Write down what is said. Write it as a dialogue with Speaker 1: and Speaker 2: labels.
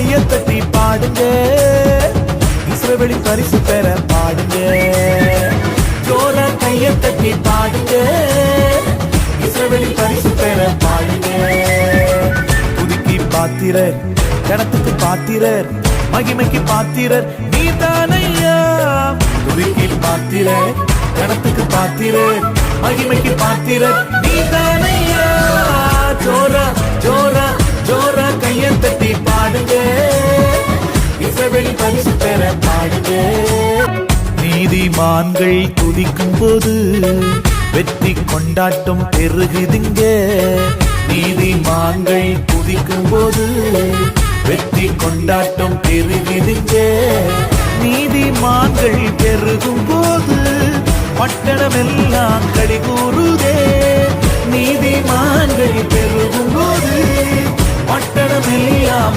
Speaker 1: கையை தட்டி பாடுங்க, இஸ்ரவேலின் பரிசு பெற பாடுங்க. ஜோரா கையை தட்டி பாடுங்க, இஸ்ரவேலின் பரிசு பெற பாடுங்க. துதிக்கு பாத்திரர், கணத்துக்கு பாத்திரர், மகிமைக்கு பாத்திரர் நீதானையா. துதிக்கு பாத்திரர், கணத்துக்கு பாத்திரர், மகிமைக்கு பாத்திரர் நீதானையா. ஜோரா ஜோரா ஜோரா கையை தட்டி பாடுங்க, இஸ்ரவேலின் பரிசு பெற பாடுங்க. நீதிமான்கள் துதிக்கும் போது வெற்றி கொண்டாட்டம் பெருகுதுங்க. நீதிமான்கள் துதிக்கும் போது வெற்றி கொண்டாட்டம் பெருகுதுங்க. நீதிமான்கள் பெருகும் போது பட்டணமெல்லாம் களி கூறுதே. நீதிமான்கள் பெருகும் போது பட்டணமெல்லாம்